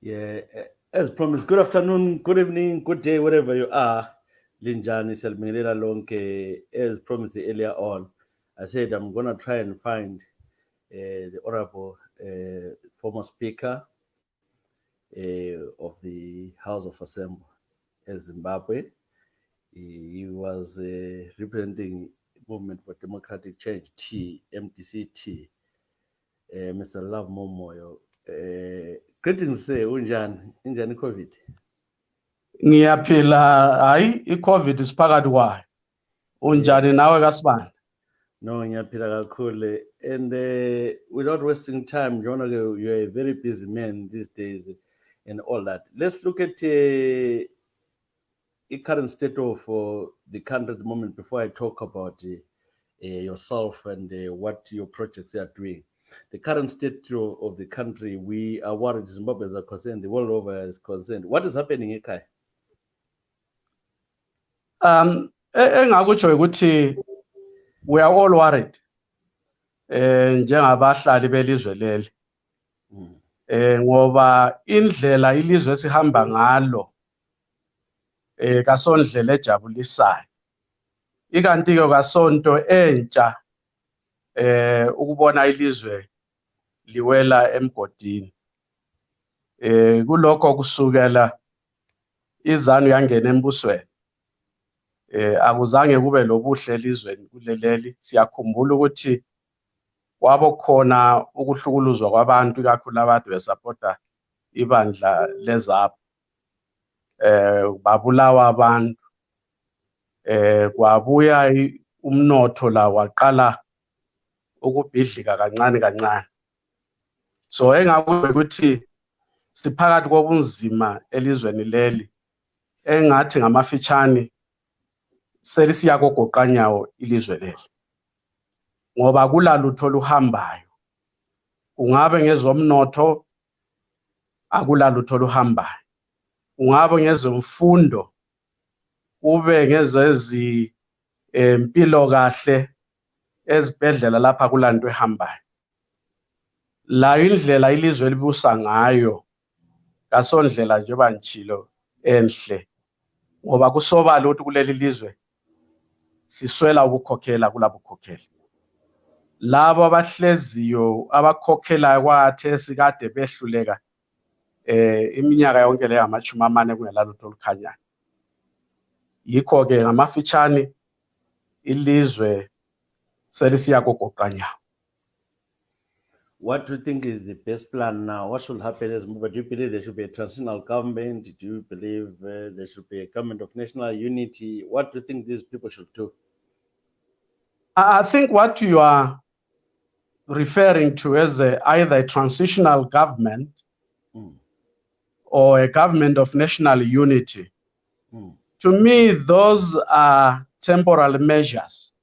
Yeah, as promised, good afternoon, good evening, good day, wherever you are. Linjani Selminela Lonke, as promised earlier on, I said I'm going to try and find the Honorable former Speaker of the House of Assembly in Zimbabwe. He was representing Movement for Democratic Change, MDC, Mr. Lovemore Moyo. Greetings, unjani? Injani COVID? Ngiyaphila, hayi iCovid isiphakathi kwayo. Unjani nawe kaSibani? No, ngiyaphila kakhulu. And without wasting time, you're a very busy man these days and all that. Let's look at the current state of the country at the moment before I talk about yourself and what your projects are doing. The current state of the country, we are worried Zimbabwe is concerned, the world over is concerned. What is happening ekhaya? Engakutsho ukuthi we are all worried. Njengabahlali belizwe leli. Ngoba indlela ilizwe sihamba ngalo kasondlela ejabulisayo. Ikanti ke kasonto entsha ukubona ilizwe liwela emgodini. Kulokho kusukela izanu yangena embusweni. Akuzange kube lobuhle elizweni kuleleli. Siyakhumbula ukuthi kwabokhona ukuhlukuluzwa kwabantu kakhulu abantu besupporta ibandla leZAPU. Babulawa abantu. Kwabuya umnotho la waqala ukubhidlika kancane kancane. So engakube ukuthi siphakathi kobunzima elizweni leli engathi ngamafitshane selisiya kogoqanyawo ilizwe leli. Ngoba kulalutho luhambayo. Ungabe ngezomnotho akulalutho luhambayo. Ungabe ngezomfundo kube ngezezi impilo kahle ezibhedlela lapha kulanto ehambayo. La indlela ilizwe libusa ngayo kasondlela nje banjilo enhle. Ngoba kusobala ukuthi kuleli lizwe siswela ukukhokhela kulabukhokheli. Labo abahleziyo abakhokhela kwathe sikade behluleka iminyaka yonke le yamachuma amane kungelalutho olukhanyayo. Yikho ke ngamafitshane ilizwe selisiya kogoqanyawo. What do you think is the best plan now? What should happen as Zimbabwe? Do you believe there should be a transitional government? Do you believe there should be a government of national unity? What do you think these people should do? I think what you are referring to as either a transitional government or a government of national unity. To me, those are temporal measures.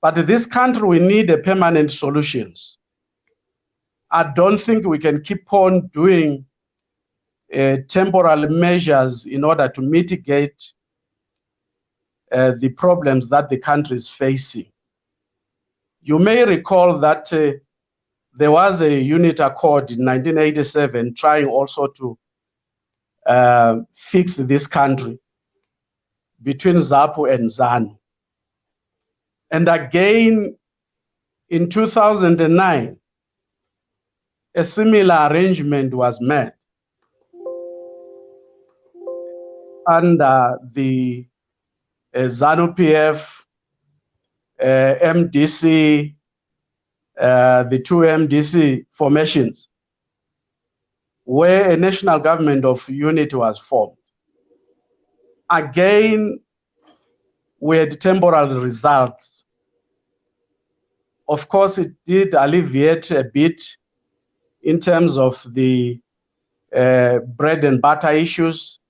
But this country, we need a permanent solutions. I don't think we can keep on doing temporal measures in order to mitigate the problems that the country is facing. You may recall that there was a unit accord in 1987 trying also to fix this country between ZAPU and ZANU. And again, in 2009, a similar arrangement was made under the ZANU-PF, MDC, the two MDC formations, where a national government of unity was formed. Again, we had temporal results. Of course, it did alleviate a bit in terms of the bread and butter issues,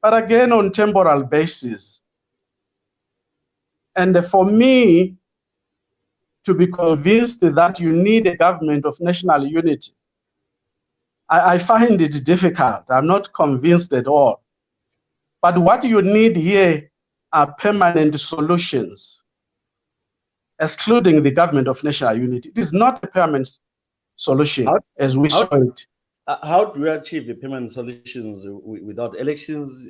but again on temporal basis. And for me to be convinced that you need a government of national unity, I find it difficult. I'm not convinced at all. But what you need here are permanent solutions, excluding the government of national unity. It is not a permanent solution as we saw it How do we achieve the permanent solutions without elections?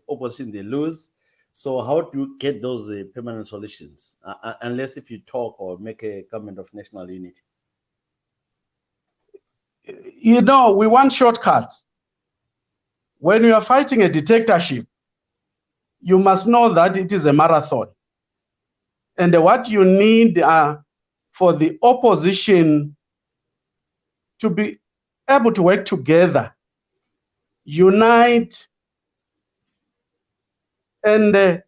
Opposition, they lose. So how do you get those permanent solutions? Unless if you talk or make a government of national unity. You know, we want shortcuts. When you are fighting a dictatorship, you must know that it is a marathon. And what you need for the opposition to be able to work together, unite, and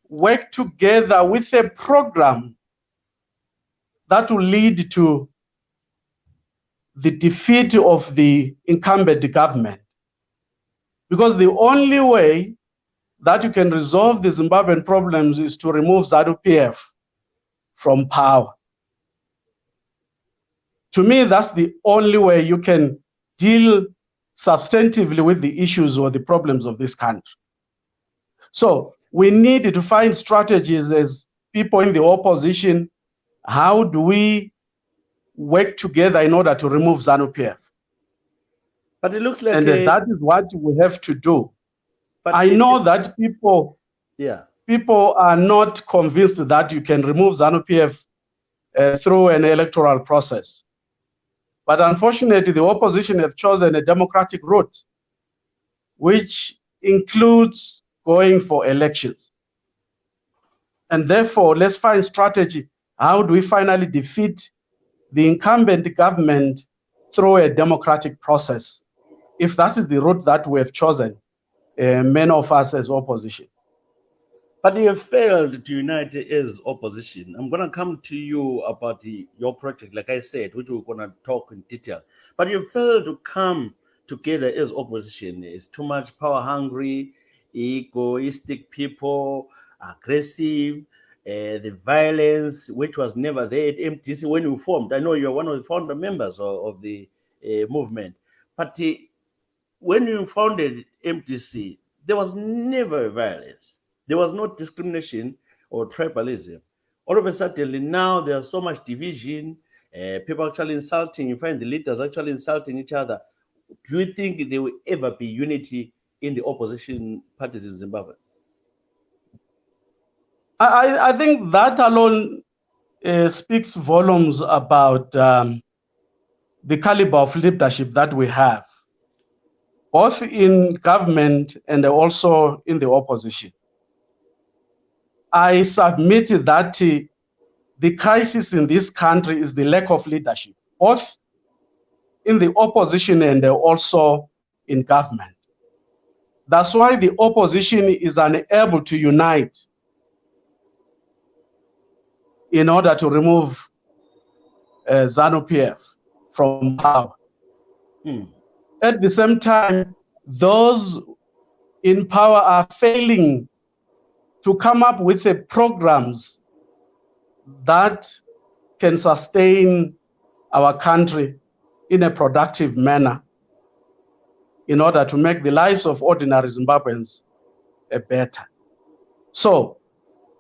work together with a program that will lead to the defeat of the incumbent government. Because the only way that you can resolve the Zimbabwean problems is to remove ZANU-PF from power. To me, that's the only way you can deal substantively with the issues or the problems of this country. So we need to find strategies as people in the opposition. How do we work together in order to remove ZANU-PF? But it looks like... And that is what we have to do. But I know that people are not convinced that you can remove ZANU-PF through an electoral process. But unfortunately, the opposition have chosen a democratic route, which includes going for elections. And therefore, let's find strategy. How do we finally defeat the incumbent government through a democratic process? If that is the route that we have chosen, many of us as opposition. But you have failed to unite as opposition. I'm going to come to you about your project, like I said, which we're going to talk in detail. But you failed to come together as opposition. It's too much power hungry, egoistic people, aggressive, the violence, which was never there at MDC when you formed. I know you're one of the founder members of the movement. But when you founded MDC, there was never violence. There was no discrimination or tribalism. All of a sudden, now there's so much division, people actually insulting, you find the leaders actually insulting each other. Do you think there will ever be unity in the opposition parties in Zimbabwe? I think that alone speaks volumes about the caliber of leadership that we have, both in government and also in the opposition. I submit that the crisis in this country is the lack of leadership, both in the opposition and also in government. That's why the opposition is unable to unite in order to remove ZANU-PF from power. At the same time, those in power are failing to come up with the programs that can sustain our country in a productive manner in order to make the lives of ordinary Zimbabweans better. So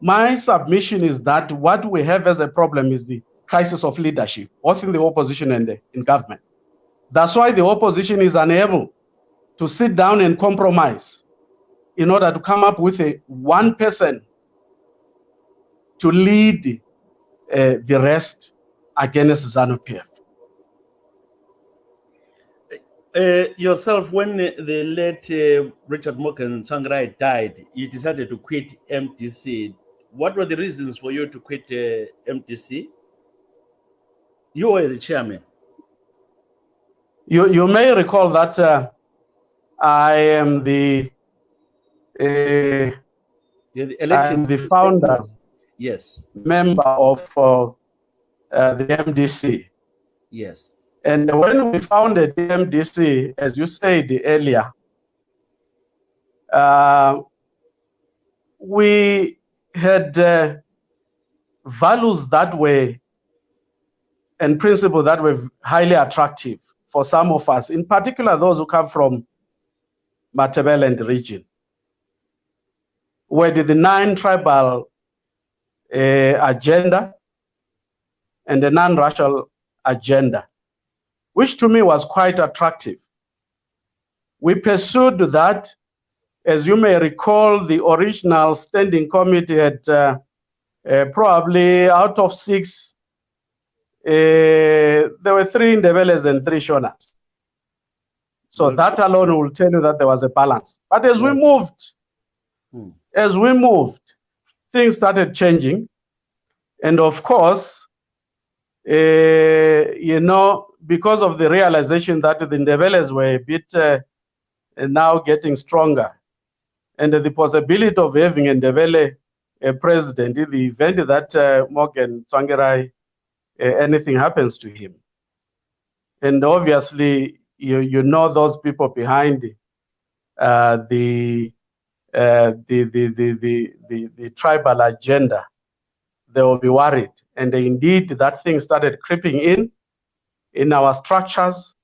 my submission is that what we have as a problem is the crisis of leadership, both in the opposition and in government. That's why the opposition is unable to sit down and compromise in order to come up with one person to lead the rest against ZANU-PF. Yourself, when the late Richard Morgan Tsvangirai died, you decided to quit MDC. What were the reasons for you to quit MDC? You were the chairman. You may recall that I am the founder, yes, member of the MDC. Yes. And when we founded the MDC, as you said earlier, we had values that were and principles that were highly attractive for some of us, in particular those who come from Matabeleland region, where the 9 tribal agenda and the non-racial agenda. which to me was quite attractive. We pursued that. As you may recall, the original standing committee had probably out of 6, there were 3 Ndebeles and 3 Shonas. So that alone will tell you that there was a balance. But as we moved, things started changing. And of course, you know, because of the realization that the Ndebeles were a bit now getting stronger, and the possibility of having a Ndebele president in the event that Morgan Tsvangirai, anything happens to him. And obviously, you know those people behind the tribal agenda, they will be worried. And indeed, that thing started creeping in our structures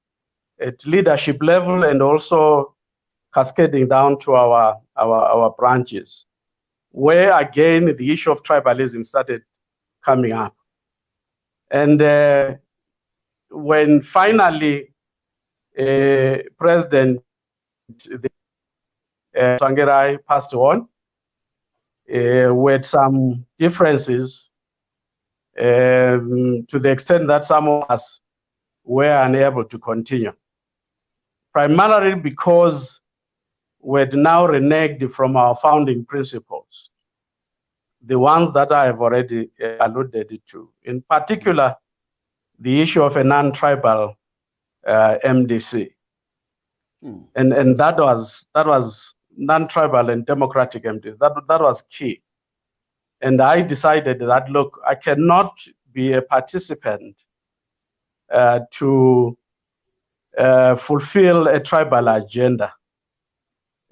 at leadership level, and also cascading down to our branches, where again the issue of tribalism started coming up. And when finally President Tsvangirai passed on, with some differences, to the extent that some of us were unable to continue, primarily because we had now reneged from our founding principles, the ones that I have already alluded to, in particular, the issue of a non-tribal MDC. And that was non-tribal and democratic MDC. That was key. And I decided that, look, I cannot be a participant to fulfill a tribal agenda.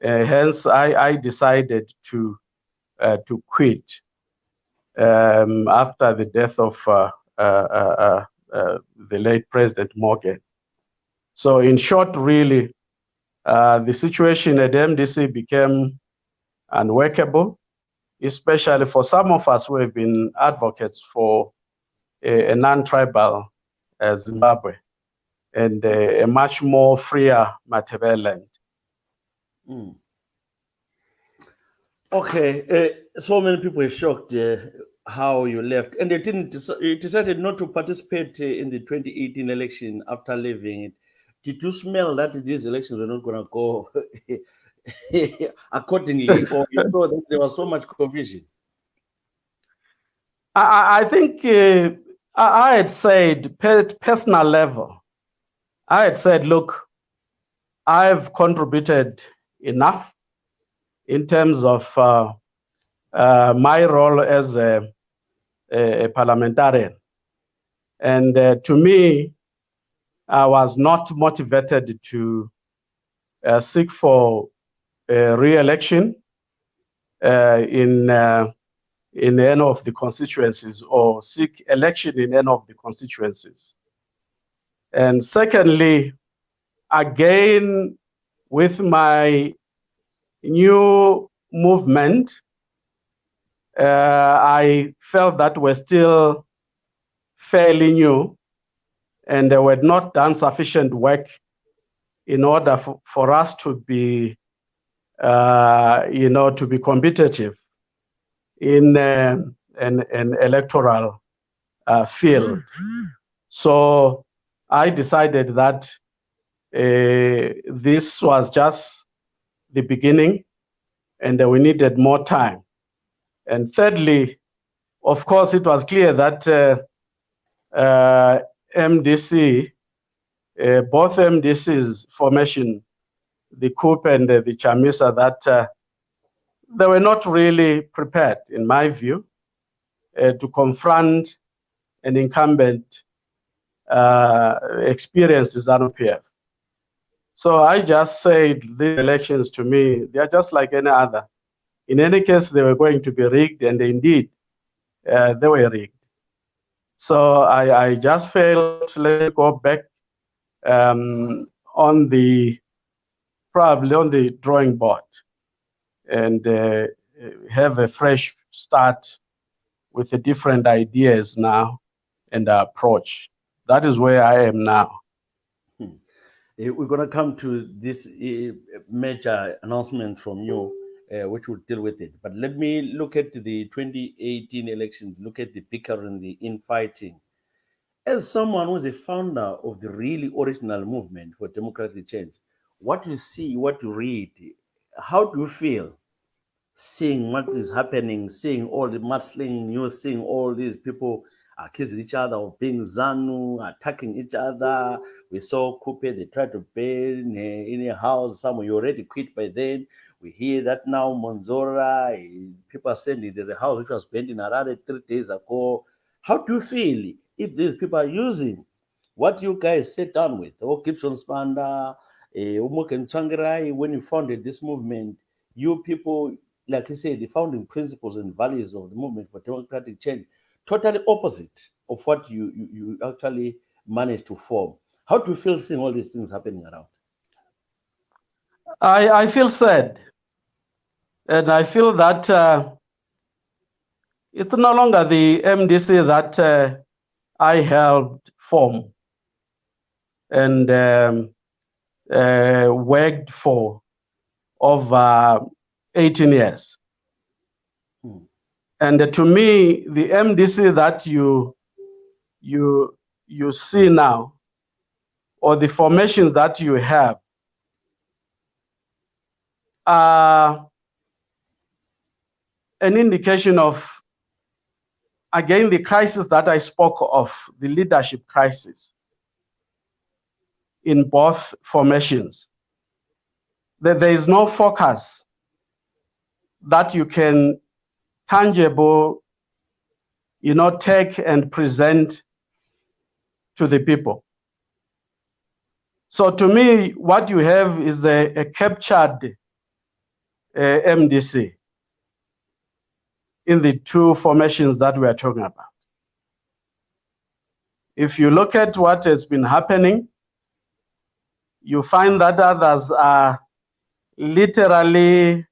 Hence, I decided to quit after the death of the late President Morgan. So in short, really, the situation at MDC became unworkable, especially for some of us who have been advocates for a non-tribal Zimbabwe and a much more freer Matabeleland. Okay, so many people are shocked how you left, and you decided not to participate in the 2018 election after leaving it. Did you smell that these elections were not going to go accordingly, or you saw that there was so much confusion? I think I had said, personal level, I had said, look, I've contributed enough in terms of my role as a parliamentarian. And to me, I was not motivated to seek for re-election in any of the constituencies, or seek election in any of the constituencies. And secondly, again, with my new movement, I felt that we're still fairly new, and we had not done sufficient work in order for us to be, to be competitive in an electoral field. So I decided that this was just the beginning, and we needed more time. And thirdly, of course, it was clear that MDC, both MDC's formation, the coup and the Chamisa, that they were not really prepared, in my view, to confront an incumbent experienced ZANU-PF. So I just said the elections, to me, they are just like any other. In any case, they were going to be rigged, and indeed, they were rigged. So I just felt, let's go back on the drawing board and have a fresh start with the different ideas now and approach. That is where I am now. We're going to come to this major announcement from you, which will deal with it. But let me look at the 2018 elections, look at the bickering, the infighting. As someone who's a founder of the really original movement for democratic change, what you see, what you read, how do you feel seeing what is happening, seeing all the mudslinging news, seeing all these people accusing each other of being ZANU, attacking each other? We saw Coupe, they tried to burn in a house somewhere. You already quit by then. We hear that now Monzora, people are saying there's a house which was burnt in Harare 3 days ago. How do you feel if these people are using what you guys sat down with, or Gibson Spanda, Umoken Tsangirai, when you founded this movement, you people, like you say, the founding principles and values of the movement for democratic change, totally opposite of what you actually managed to form. How do you feel seeing all these things happening around? I feel sad. And I feel that it's no longer the MDC that I helped form and worked for over 18 years. And to me, the MDC that you see now, or the formations that you have, are an indication of, again, the crisis that I spoke of, the leadership crisis in both formations. That there is no focus that you can tangible, take and present to the people. So to me, what you have is a captured MDC in the two formations that we are talking about. If you look at what has been happening, you find that others are literally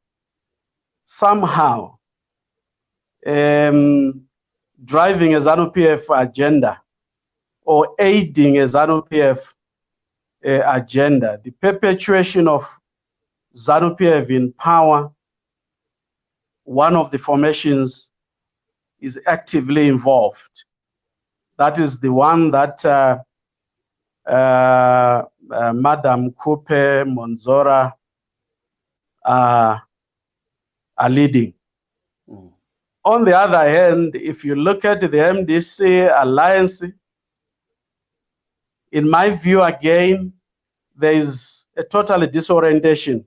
somehow driving a ZANU-PF agenda or aiding a ZANU-PF agenda. The perpetuation of ZANU-PF in power, one of the formations is actively involved. That is the one that Madam Coupe, Monzora are leading. On the other hand, if you look at the Mdc Alliance, in my view, again, there is a total disorientation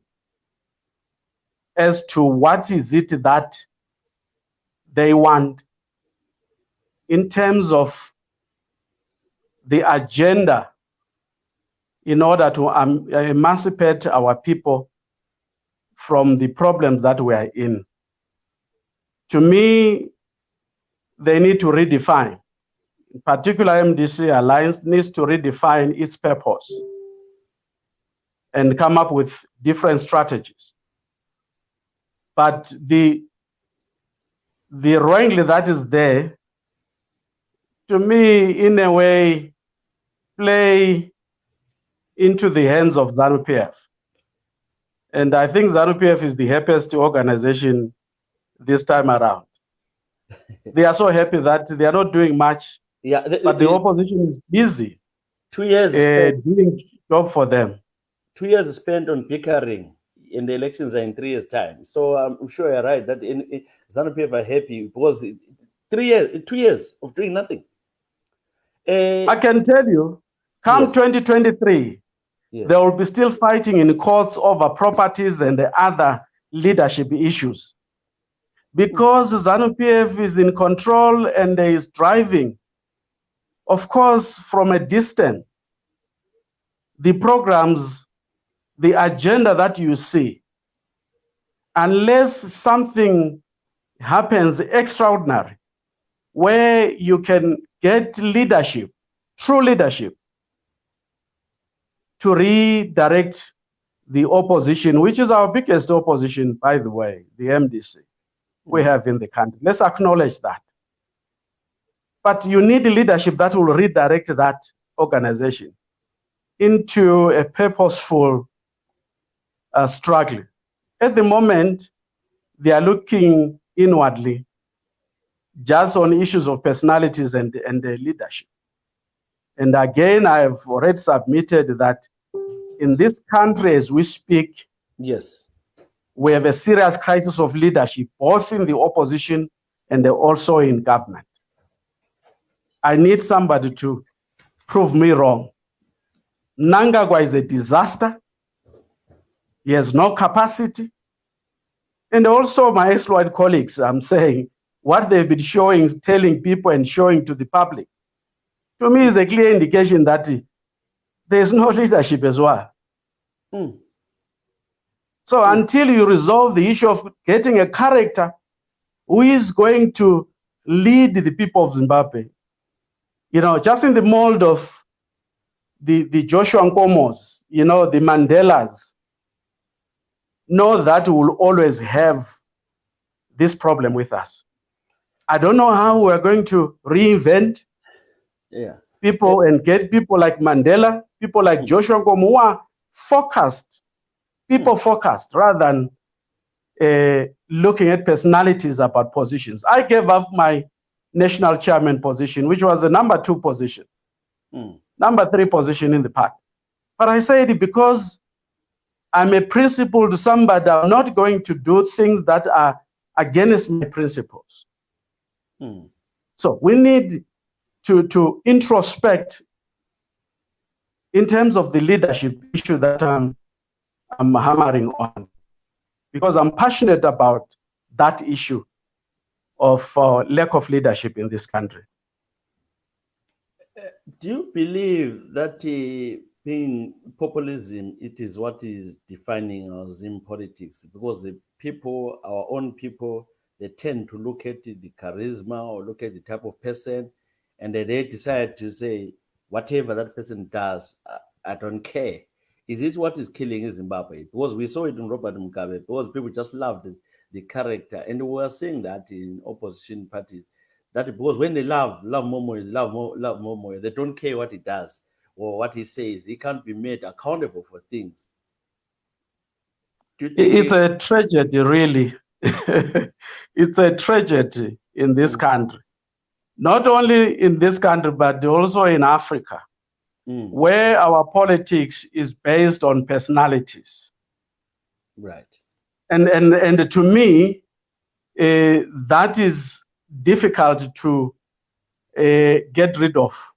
as to what is it that they want in terms of the agenda in order to emancipate our people from the problems that we are in. To me, they need to redefine. In particular, Mdc Alliance needs to redefine its purpose and come up with different strategies. But the wrangling that is there, to me, in a way, play into the hands of ZANU-PF. And I think ZANU-PF is the happiest organization this time around. They are so happy that they are not doing much, but the opposition is busy 2 years doing job for them. 2 years spent on bickering, and the elections are in 3 years' time. So I'm sure you're right that ZANU-PF are happy because 2 years of doing nothing. I can tell you, come 2023, they will be still fighting in courts over properties and the other leadership issues. Because ZANU-PF is in control and is driving, of course, from a distance, the programs, the agenda that you see, unless something happens extraordinary, where you can get leadership, true leadership, to redirect the opposition, which is our biggest opposition, by the way, the MDC we have in the country. Let's acknowledge that. But you need leadership that will redirect that organization into a purposeful struggle. At the moment, they are looking inwardly, just on issues of personalities and leadership. And again, I have already submitted that in this country, as we speak, Yes. we have a serious crisis of leadership, both in the opposition and also in government. I need somebody to prove me wrong. Mnangagwa is a disaster. He has no capacity. And also my ex-Lloyd colleagues, I'm saying, what they've been showing, telling people and showing to the public, to me is a clear indication that there's no leadership as well. So until you resolve the issue of getting a character who is going to lead the people of Zimbabwe, you know, just in the mold of the Joshua Nkomos, you know, the Mandelas, know that we will always have this problem with us. I don't know how we're going to reinvent people and get people like Mandela, people like Joshua Nkomo, who are focused, people focused, rather than looking at personalities about positions. I gave up my national chairman position, which was the number 2 position, number 3 position in the party. But I said, because I'm a principled somebody, I'm not going to do things that are against my principles. So we need to introspect in terms of the leadership issue that I'm hammering on, because I'm passionate about that issue of lack of leadership in this country. Do you believe that being populism, it is what is defining us in politics? Because the people, our own people, they tend to look at the charisma or look at the type of person, and then they decide to say, whatever that person does, I don't care. Is it what is killing Zimbabwe? Because we saw it in Robert Mugabe, because people just loved the character. And we were saying that in opposition parties, that because when they love Moyo, love Moyo, they don't care what he does or what he says. He can't be made accountable for things. Do you think it's a tragedy, really? It's a tragedy in this country. Not only in this country, but also in Africa, where our politics is based on personalities. Right. And to me, that is difficult to get rid of,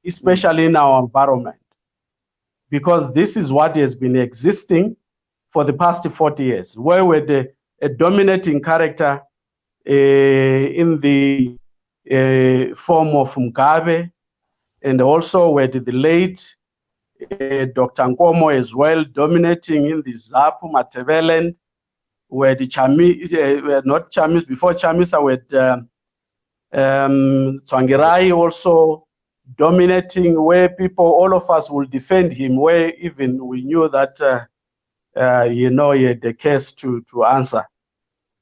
especially in our environment, because this is what has been existing for the past 40 years, where we're a dominating character in the form of Mugabe, and also where the late Dr. Nkomo as well, dominating in the Zapu, Mateveland, where the not Chamis, before Chamisa, with Tsvangirai also dominating, where people, all of us will defend him, where even we knew that, you know, he had the case to answer.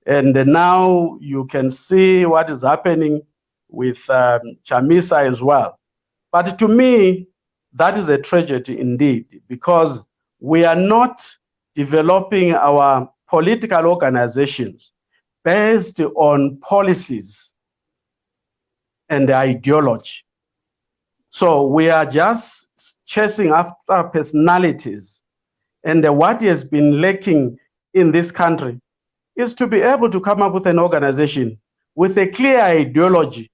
And now you can see what is happening with Chamisa as well. But to me, that is a tragedy indeed, because we are not developing our political organizations based on policies and ideology. So we are just chasing after personalities. And what has been lacking in this country is to be able to come up with an organization with a clear ideology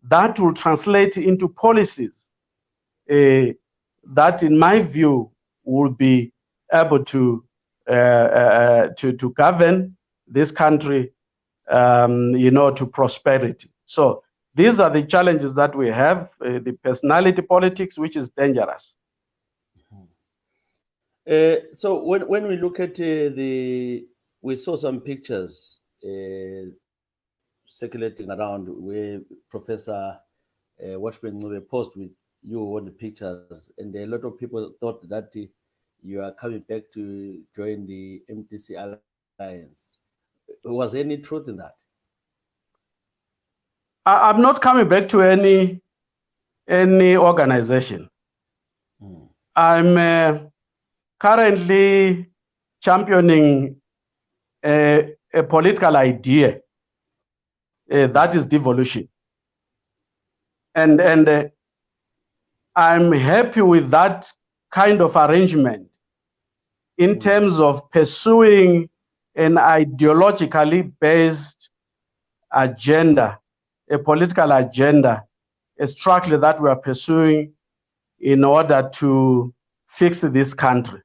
that will translate into policies that, in my view, will be able to govern this country, you know, to prosperity. So these are the challenges that we have, the personality politics, which is dangerous. So when we look at we saw some pictures circulating around where Professor Watchman posted with you on the pictures, and a lot of people thought that you are coming back to join the Mdc Alliance. Was there any truth in that? I'm not coming back to any organization. I'm currently championing a political idea that is devolution. And I'm happy with that kind of arrangement in terms of pursuing an ideologically based agenda, a political agenda, a struggle that we are pursuing in order to fix this country.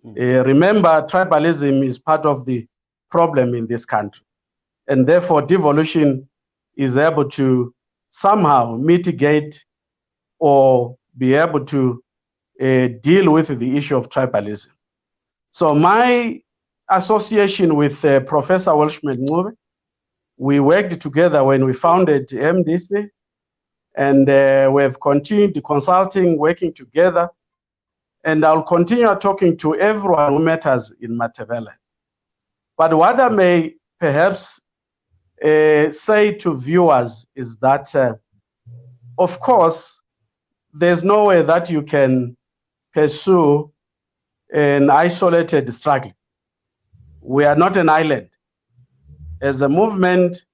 Remember, tribalism is part of the problem in this country, and therefore devolution is able to somehow mitigate or be able to deal with the issue of tribalism. So my association with Professor Welshman Ncube, we worked together when we founded MDC, and we have continued consulting, working together, and I'll continue talking to everyone who matters in Matabele. But what I may perhaps say to viewers is that, of course, there's no way that you can pursue an isolated struggle. We are not an island. As a movement,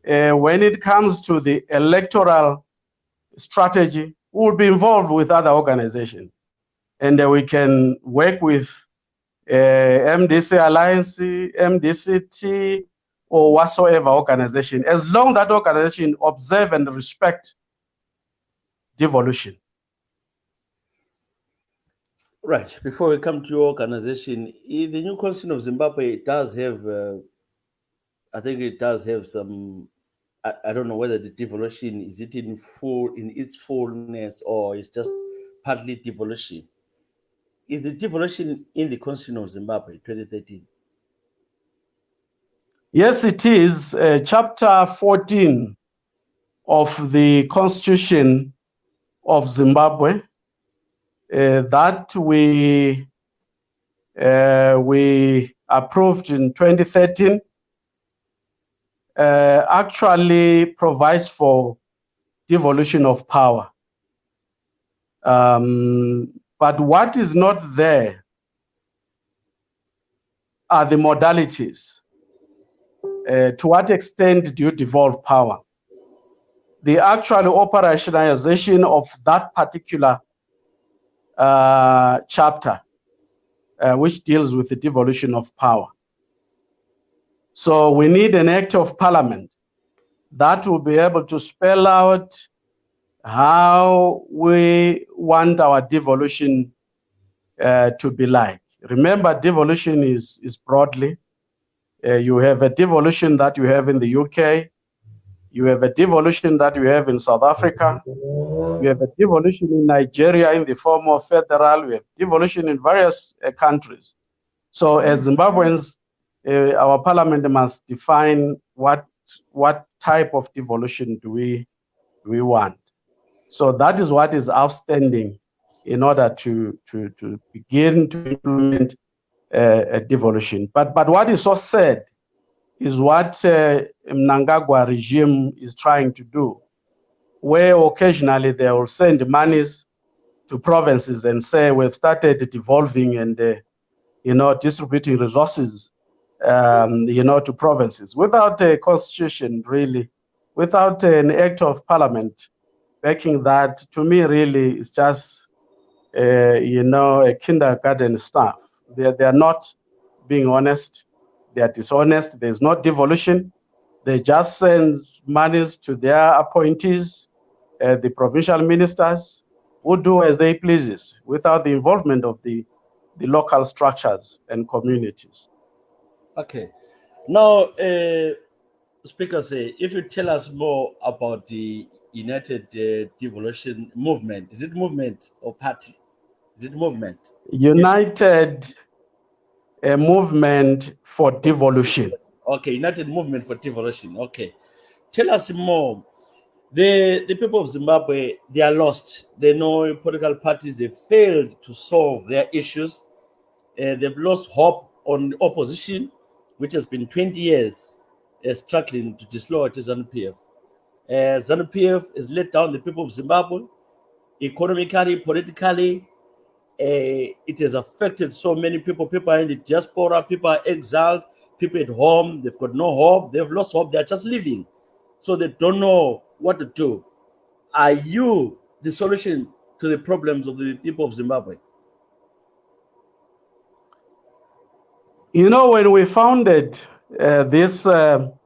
when it comes to the electoral strategy, we will be involved with other organizations. And we can work with Mdc Alliance, MDCT, or whatsoever organization, as long as that organization observe and respect devolution. Right. Before we come to your organization, the new constitution of Zimbabwe, it does have, I think it does have some, I don't know whether the devolution, is it in its fullness, or it's just partly devolution? Is the devolution in the constitution of Zimbabwe, 2013? Yes, it is. Chapter 14 of the Constitution of Zimbabwe that we approved in 2013 actually provides for devolution of power. But what is not there are the modalities. To what extent do you devolve power? The actual operationalization of that particular chapter, which deals with the devolution of power. So we need an act of parliament that will be able to spell out how we want our devolution to be like. Remember, devolution is broadly. You have a devolution that you have in the UK. You have a devolution that you have in South Africa. You have a devolution in Nigeria in the form of federal. We have devolution in various countries. So as Zimbabweans, our parliament must define what type of devolution do we want. So that is what is outstanding in order to begin to implement a devolution. But what is so sad is what Mnangagwa regime is trying to do, where occasionally they will send monies to provinces and say we've started devolving and distributing resources to provinces without a constitution, really, without an act of parliament backing that. To me, really, is just a kindergarten stuff. They are not being honest. They are dishonest. There's no devolution. They just send monies to their appointees, the provincial ministers, who do as they pleases without the involvement of the local structures and communities. Okay. Now, Speaker, if you tell us more about the United Devolution Movement, is it movement or party? Is it movement? United Movement for Devolution. Okay, United Movement for Devolution. Okay. Tell us more. The people of Zimbabwe, they are lost. They know political parties, they failed to solve their issues. They've lost hope on the opposition, which has been 20 years struggling to dislodge ZANU-PF. ZANU-PF has let down the people of Zimbabwe, economically, politically, it has affected so many people. People are in the diaspora, people are exiled, people at home, they've got no hope, they've lost hope, they're just living. So they don't know what to do. Are you the solution to the problems of the people of Zimbabwe? You know, when we founded this UMD,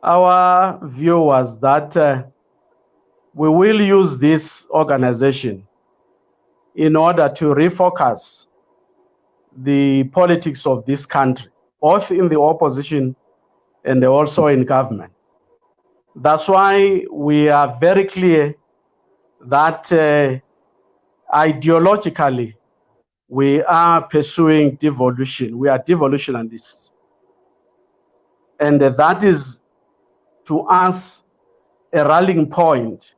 our view was that we will use this organization in order to refocus the politics of this country, both in the opposition and also in government. That's why we are very clear that ideologically we are pursuing devolution. We are devolutionists. And that is, to us, a rallying point,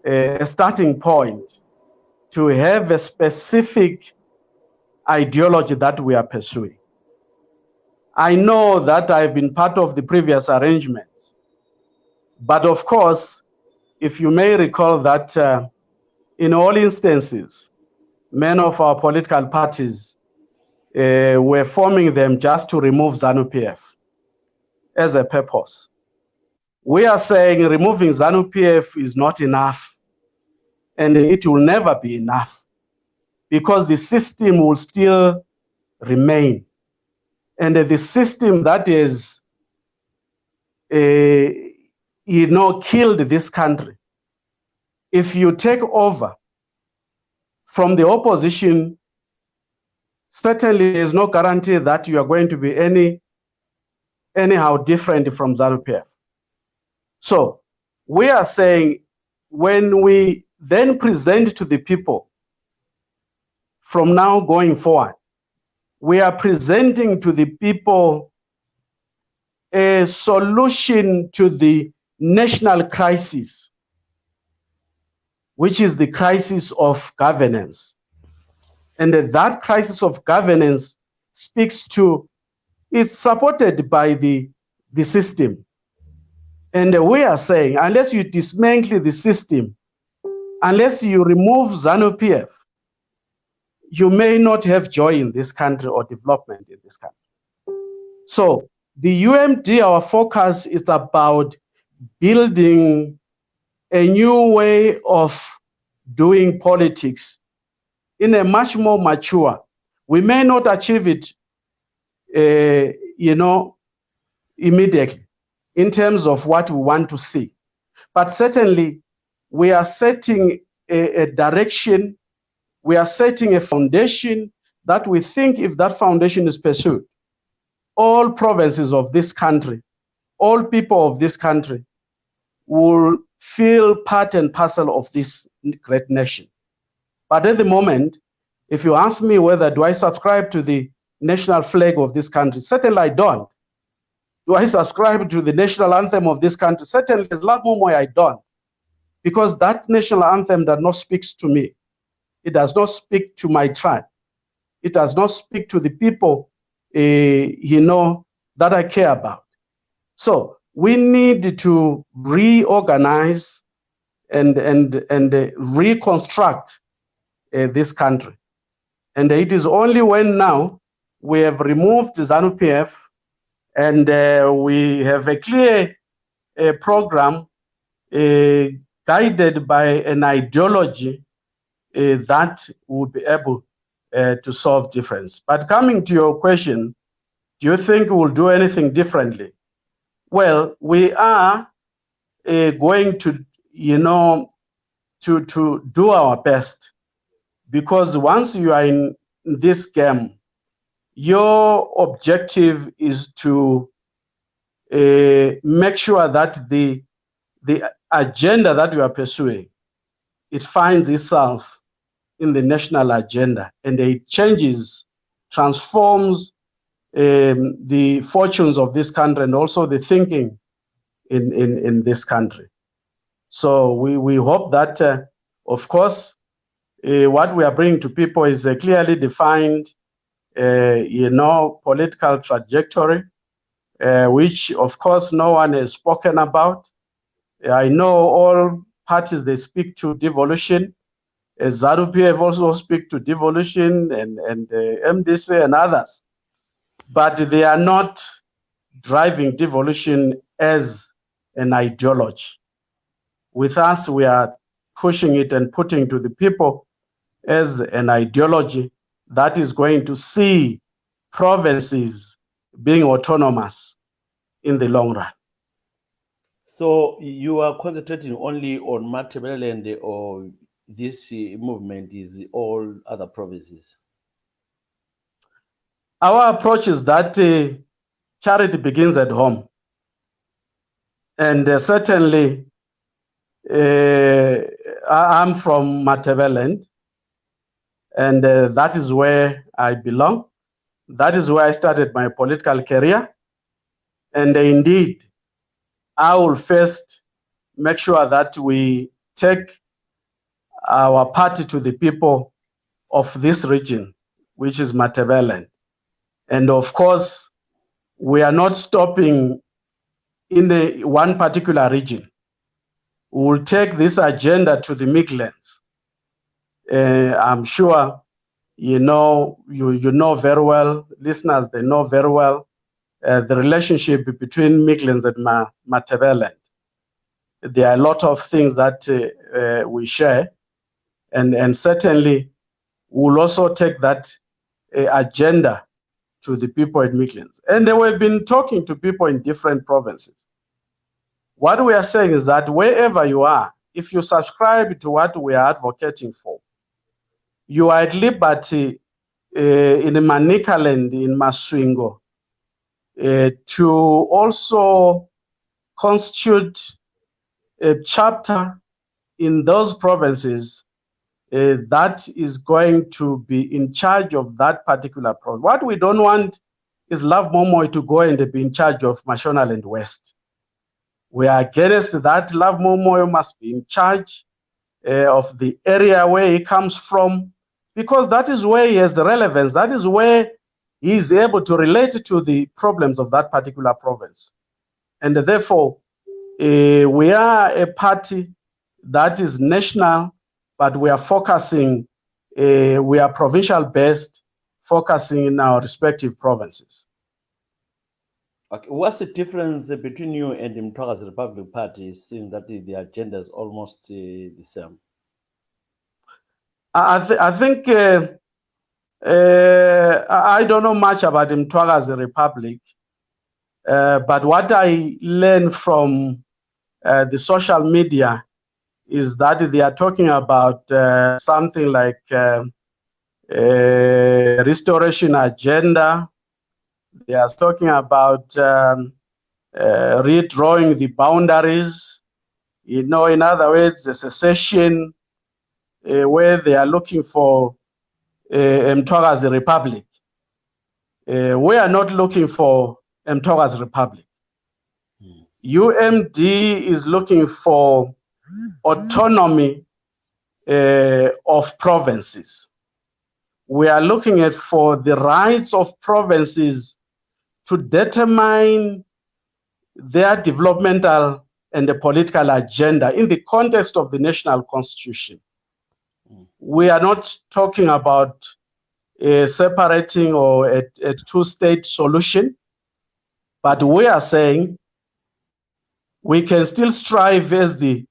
a starting point to have a specific ideology that we are pursuing. I know that I've been part of the previous arrangements, but of course, if you may recall that in all instances, many of our political parties were forming them just to remove ZANU-PF as a purpose. We are saying removing ZANU-PF is not enough, and it will never be enough, because the system will still remain. And the system that is, killed this country, if you take over from the opposition, certainly there is no guarantee that you are going to be anyhow different from ZANU-PF. So we are saying, when we then present to the people from now going forward, we are presenting to the people a solution to the national crisis, which is the crisis of governance. And that crisis of governance is supported by the system. And we are saying, unless you dismantle the system, unless you remove ZANU-PF, you may not have joy in this country or development in this country. So the UMD, our focus is about building a new way of doing politics in a much more mature. We may not achieve it, immediately in terms of what we want to see, but certainly we are setting a direction. We are setting a foundation that we think, if that foundation is pursued, all provinces of this country, all people of this country will feel part and parcel of this great nation. But at the moment, if you ask me whether do I subscribe to the national flag of this country, certainly I don't. Do I subscribe to the national anthem of this country? Certainly, as Lovemore Moyo, I don't. Because that national anthem does not speak to me. It does not speak to my tribe. It does not speak to the people, that I care about. So we need to reorganize and reconstruct this country. And it is only when now we have removed ZANU-PF and we have a clear program guided by an ideology that will be able to solve difference. But coming to your question, do you think we'll do anything differently? Well, we are going to, to do our best, because once you are in this game, your objective is to make sure that the agenda that you are pursuing, it finds itself in the national agenda, and it changes, transforms the fortunes of this country and also the thinking in this country. So we hope that, of course, what we are bringing to people is a clearly defined, political trajectory, which, of course, no one has spoken about. I know all parties, they speak to devolution. ZANU-PF also speak to devolution and MDC and others. But they are not driving devolution as an ideology. With us, we are pushing it and putting to the people as an ideology that is going to see provinces being autonomous in the long run. So you are concentrating only on Matabeleland, or this movement is all other provinces? Our approach is that charity begins at home. And certainly, I'm from Matabeleland, and that is where I belong. That is where I started my political career. And indeed, I will first make sure that we take our party to the people of this region, which is Matabeleland. And of course, we are not stopping in one particular region. We will take this agenda to the Midlands. I'm sure you know very well, listeners, they know very well the relationship between Midlands and Matabeleland. There are a lot of things that we share, and certainly we'll also take that agenda to the people in Midlands. And we've been talking to people in different provinces. What we are saying is that wherever you are, if you subscribe to what we are advocating for, you are at liberty in Manicaland, in Maswingo, to also constitute a chapter in those provinces that is going to be in charge of that particular province. What we don't want is Lovemore Moyo to go and be in charge of Mashonaland West. We are against that. Lovemore Moyo must be in charge of the area where he comes from, because that is where he has the relevance. That is where he is able to relate to the problems of that particular province. And therefore, we are a party that is national, but we are focusing, we are provincial based, focusing in our respective provinces. Okay. What's the difference between you and Mtwaga's Republic Party, seeing that the agenda is almost the same? I think I don't know much about Mtwaga's Republic, but what I learned from the social media is that they are talking about something like restoration agenda. They are talking about redrawing the boundaries. In other words, a secession where they are looking for Mtwaga's Republic. We are not looking for Mtwaga's Republic. UMD is looking for autonomy of provinces. We are looking at for the rights of provinces to determine their developmental and the political agenda in the context of the national constitution. We are not talking about separating or a two-state solution, but we are saying we can still strive as the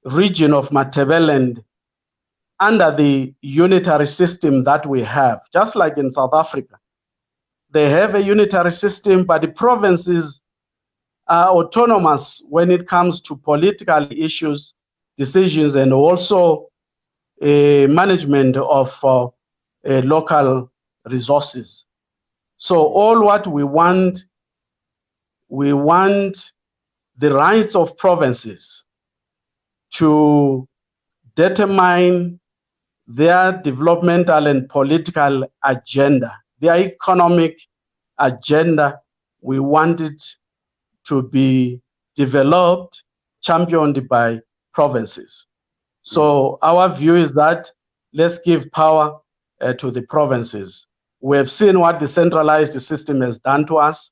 region of Matabeleland under the unitary system that we have, just like in South Africa. They have a unitary system, but the provinces are autonomous when it comes to political issues, decisions, and also management of local resources. So all what we want the rights of provinces to determine their developmental and political agenda, their economic agenda. We want it to be developed, championed by provinces. So our view is that let's give power to the provinces. We have seen what the centralized system has done to us.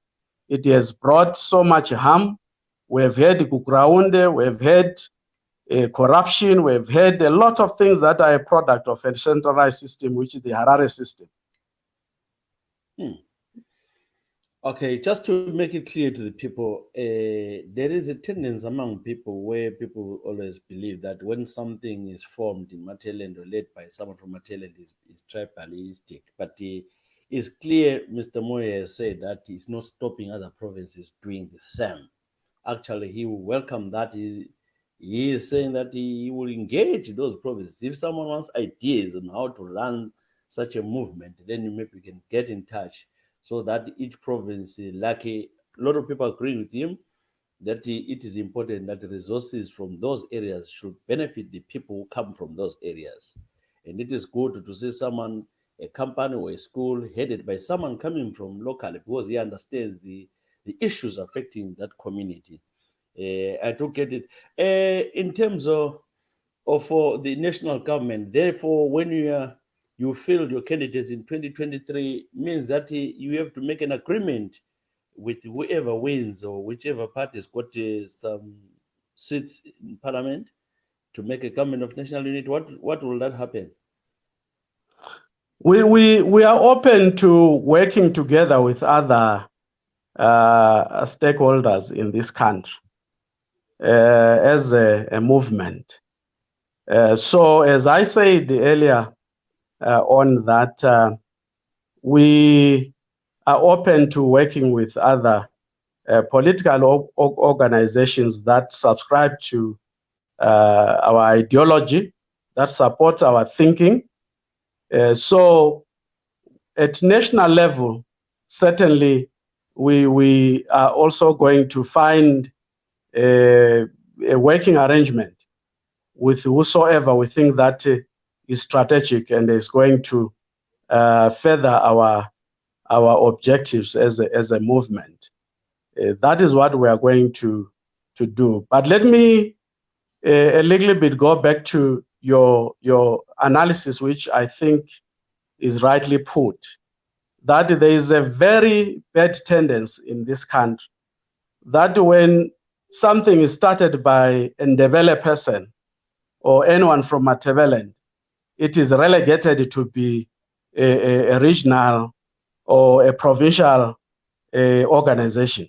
It has brought so much harm We have had Kukraunde, we have had corruption, we have had a lot of things that are a product of a centralized system, which is the Harare system. Okay, just to make it clear to the people, there is a tendency among people where people always believe that when something is formed in Mataland or led by someone from Mataland is tribalistic. But it's clear Mr. Moyo has said that he's not stopping other provinces doing the same. Actually, he will welcome that. He is saying that he will engage those provinces. If someone wants ideas on how to run such a movement, then maybe we can get in touch so that each province, like a lot of people agree with him, that it is important that the resources from those areas should benefit the people who come from those areas. And it is good to see someone, a company or a school headed by someone coming from locally because he understands the issues affecting that community. I do get it. In terms of for the national government, therefore, when you field your candidates in 2023, means that you have to make an agreement with whoever wins or whichever party has got some seats in parliament to make a government of national unity. What will that happen? We are open to working together with other stakeholders in this country as a movement. So as I said earlier on that, we are open to working with other political organizations that subscribe to our ideology, that support our thinking. So at national level, certainly we are also going to find a working arrangement with whosoever we think that is strategic and is going to further our objectives as a movement. That is what we are going to do. But let me a little bit go back to your analysis, which I think is rightly put, that there is a very bad tendency in this country that when something is started by a Ndebele person or anyone from Matabeland, it is relegated to be a regional or a provincial organization.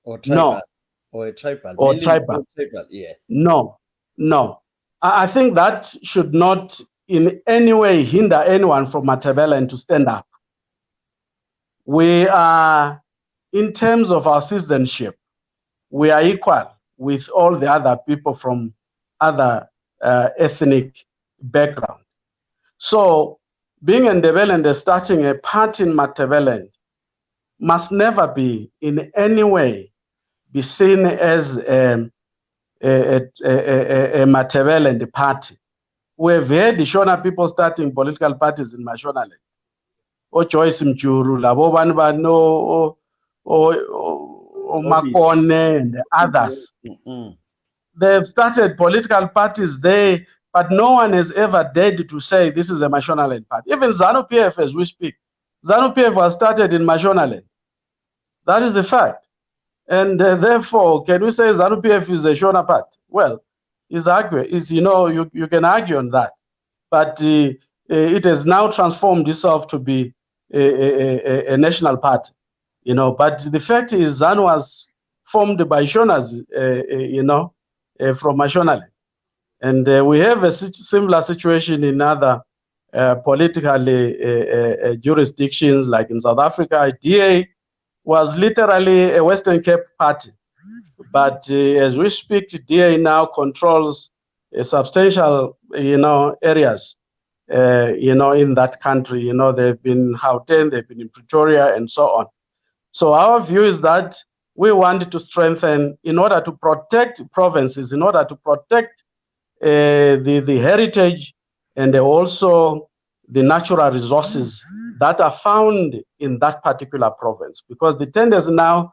Or tribal. Or a tribal. Or tribal. Yes. No. I think that should not in any way hinder anyone from Matabeland to stand up. We are, in terms of our citizenship, we are equal with all the other people from other ethnic background. So being in Ndebele and starting a party in Matabeland must never be in any way be seen as a Matabeland party. We've heard the Shona people starting political parties in Mashonaland. O Joyce Mjuru, Labo Banbano, o Makone, and others. They've started political parties there, but no one has ever dared to say this is a Mashonaland party. Even ZANU-PF, as we speak, ZANU-PF was started in Mashonaland. That is the fact. And therefore, can we say ZANU-PF is a Shona party? Well, you can argue on that. But it has now transformed itself to be a national party. But the fact is ZANU was formed by Shonas, from Mashonaland. And we have a similar situation in other political jurisdictions, like in South Africa. DA was literally a Western Cape party. But as we speak, DA now controls a substantial, areas, in that country. They've been in Gauteng, they've been in Pretoria, and so on. So our view is that we want to strengthen in order to protect provinces, in order to protect the heritage and also the natural resources that are found in that particular province. Because the tendency now,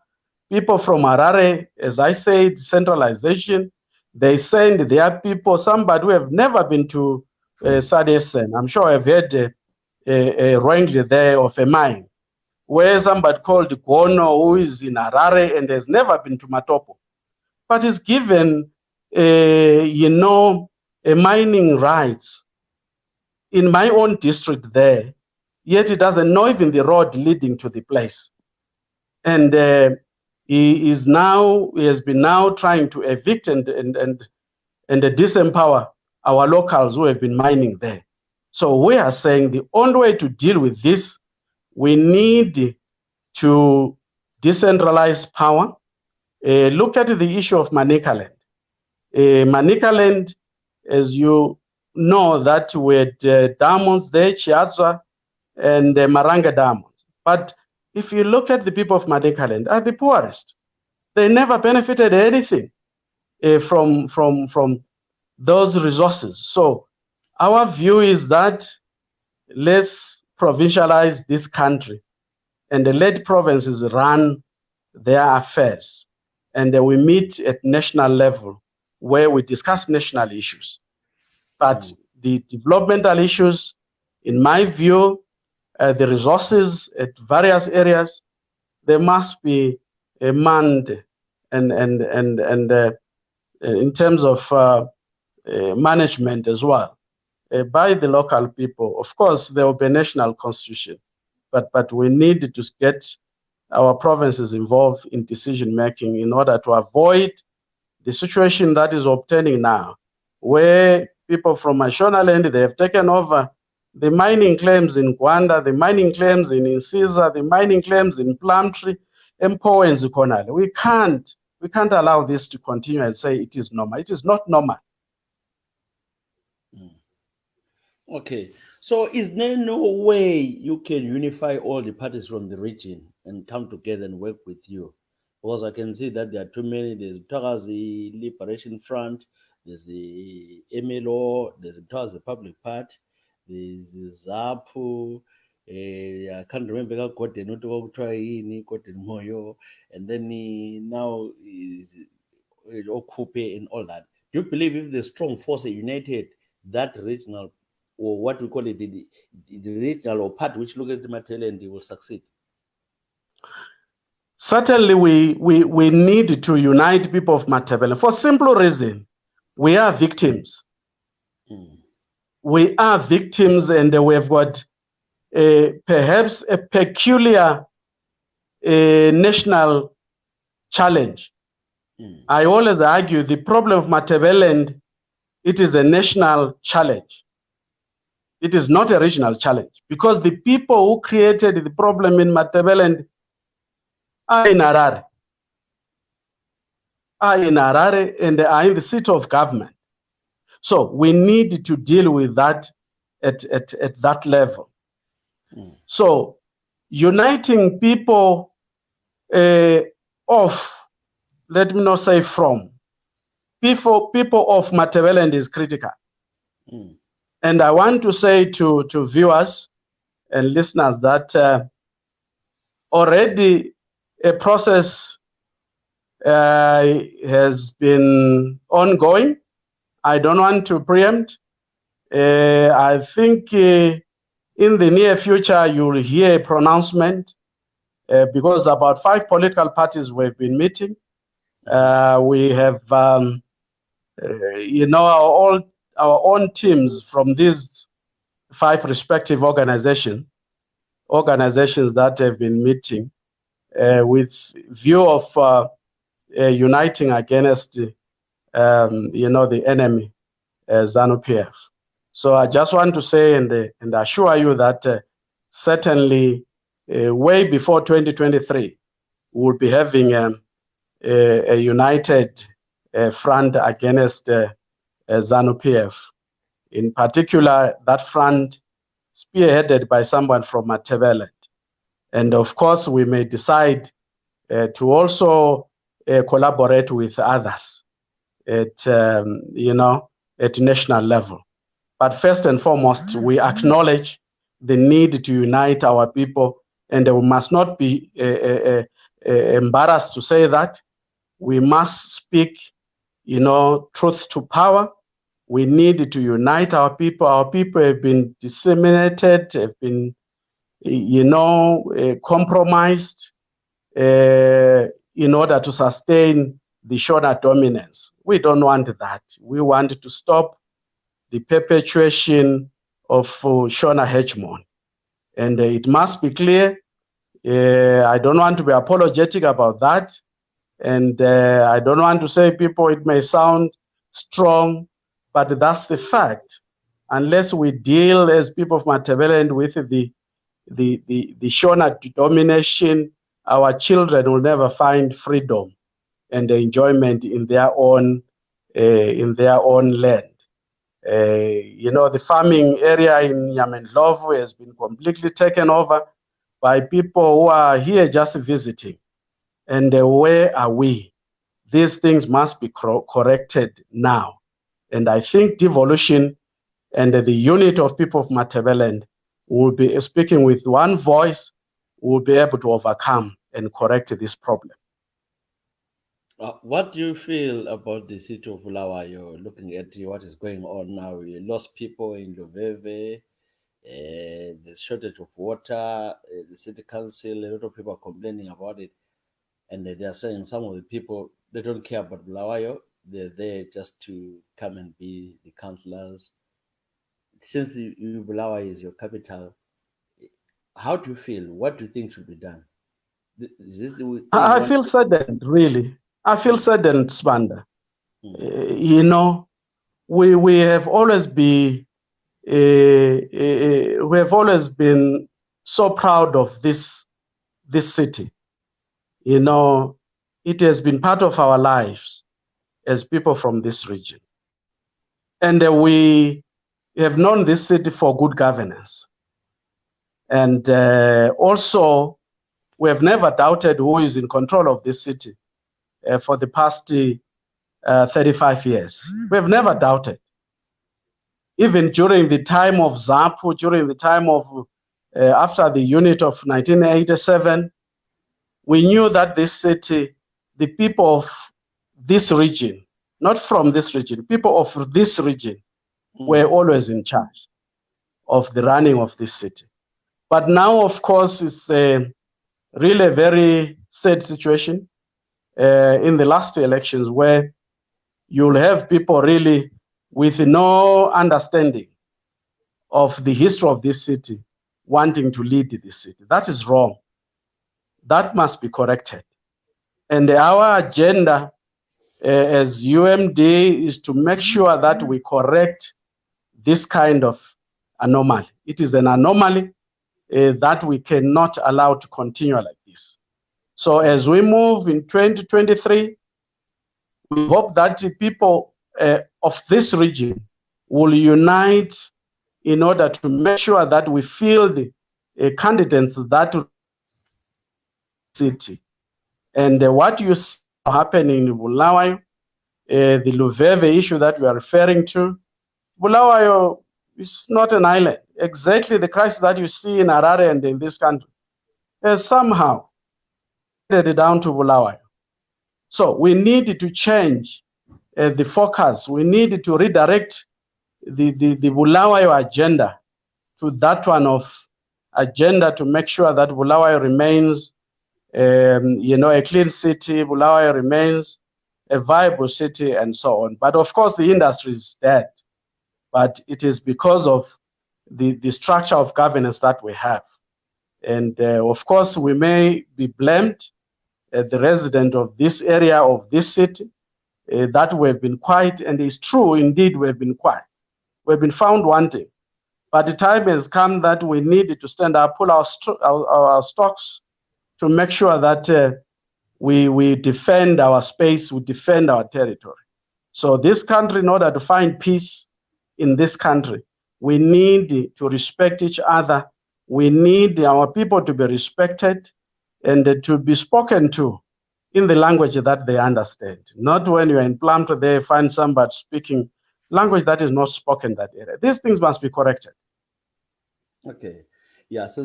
people from Harare, as I said, centralization, they send their people, somebody who have never been to Sadesen. I'm sure I've heard a range there of a mine, where somebody called Gono, who is in Harare and has never been to Matopo. but is given, mining rights in my own district there, yet he doesn't know even the road leading to the place. And he has been now trying to evict and disempower our locals who have been mining there. So we are saying the only way to deal with this, we need to decentralize power. Look at the issue of Manicaland. Manicaland, as you know, that with diamonds there, Chiazza and Maranga diamonds. But if you look at the people of Manicaland, are the poorest. They never benefited anything from those resources. So our view is that let's provincialize this country and let provinces run their affairs. And we meet at national level where we discuss national issues. But the developmental issues, in my view, the resources at various areas, they must be manned and in terms of management as well by the local people. Of course, there will be a national constitution, but we need to get our provinces involved in decision making in order to avoid the situation that is obtaining now, where people from Mashonaland, they have taken over the mining claims in Gwanda, the mining claims in Insisa, the mining claims in Plumtree, Mpo and Zikonale. We can't allow this to continue and say it is normal. It is not normal. Okay, so is there no way you can unify all the parties from the region and come together and work with you? Because I can see that there are too many. There's Mtagazi Liberation Front, there's the MLO, there's Mtagazi Public Party, there's ZAPU, I can't remember how Gordon Moyo, and then now is Okupe and all that. Do you believe if the strong force are united, that regional, or what we call it, the regional or part which look at the material and they will succeed? Certainly, we need to unite people of Matabele for simple reason. We are victims. We are victims, and we have got perhaps a peculiar national challenge. I always argue the problem of Matabele, it is a national challenge. It is not a regional challenge, because the people who created the problem in Matabele are in Harare, and are in the seat of government. So we need to deal with that at that level. So uniting people of, let me not say from, people of Matabele is critical. And I want to say to viewers and listeners that already a process has been ongoing. I don't want to preempt. I think in the near future you will hear a pronouncement because about 5 political parties we've been meeting. We have, our own teams from these 5 respective organizations that have been meeting with view of uniting against the enemy, ZANU-PF. So I just want to say and assure you that certainly way before 2023, we will be having a united front against ZANU-PF. In particular, that front spearheaded by someone from Matabele. And of course, we may decide to also collaborate with others at national level. But first and foremost, we acknowledge the need to unite our people, and we must not be embarrassed to say that. We must speak, truth to power. We need to unite our people. Our people have been disseminated, have been, compromised in order to sustain the Shona dominance. We don't want that. We want to stop the perpetuation of Shona hegemony. And it must be clear. I don't want to be apologetic about that. And I don't want to say people, it may sound strong, but that's the fact. Unless we deal as people of Matabeleland with the Shona domination, our children will never find freedom and enjoyment in their own land. The farming area in Yamendlovu has been completely taken over by people who are here just visiting. And where are we? These things must be corrected now. And I think devolution and the unit of people of Matabeleland will be speaking with one voice, will be able to overcome and correct this problem. What do you feel about the city of Bulawayo, looking at what is going on now? We lost people in Loveve, there's shortage of water, the city council, a lot of people are complaining about it. And they are saying some of the people, they don't care about Bulawayo, they're there just to come and be the councillors. Since Bulawayo is your capital, how do you feel? What do you think should be done? I feel saddened, really. I feel saddened, Spanda. We have always been so proud of this city. It has been part of our lives as people from this region. And we have known this city for good governance. And also, we have never doubted who is in control of this city for the past 35 years. We have never doubted. Even during the time of ZAPU, during the time of, after the unit of 1987, we knew that this city, the people of this region, not from this region, people of this region were always in charge of the running of this city. But now, of course, it's really a very sad situation in the last elections where you'll have people really with no understanding of the history of this city wanting to lead this city. That is wrong. That must be corrected. And our agenda as UMD is to make sure that we correct this kind of anomaly. It is an anomaly that we cannot allow to continue like this. So as we move in 2023, we hope that the people of this region will unite in order to make sure that we field candidates that city. And what you see happening in Bulawayo, the Loveve issue that we are referring to, Bulawayo is not an island. Exactly the crisis that you see in Harare and in this country is somehow headed down to Bulawayo. So we need to change the focus. We need to redirect the Bulawayo agenda to that one of agenda to make sure that Bulawayo remains a clean city, Bulawayo remains a viable city, and so on. But of course, the industry is dead. But it is because of the structure of governance that we have. And of course, we may be blamed as the resident of this area of this city that we have been quiet, and it's true, indeed, we have been quiet. We've been found wanting. But the time has come that we need to stand up, pull our stocks to make sure that we defend our space, we defend our territory. So this country, in order to find peace in this country, we need to respect each other. We need our people to be respected and to be spoken to in the language that they understand. Not when you're in Plumtree, they find somebody speaking language that is not spoken that area. These things must be corrected. Okay. Yeah, so